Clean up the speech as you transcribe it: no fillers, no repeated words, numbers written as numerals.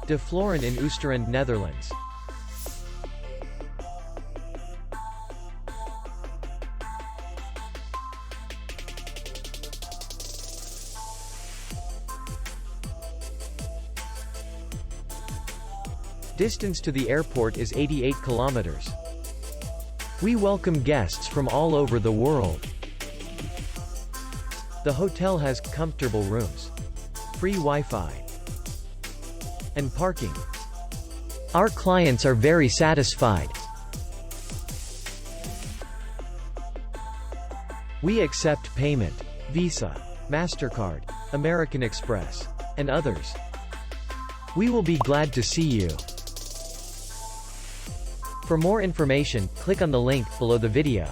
De Florijn in Oosterend, Netherlands. Distance to the airport is 88 kilometers. We welcome guests from all over the world. The hotel has comfortable rooms, free Wi-Fi, and parking. Our clients are very satisfied. We accept payment, Visa, MasterCard, American Express, and others. We will be glad to see you. For more information, click on the link below the video.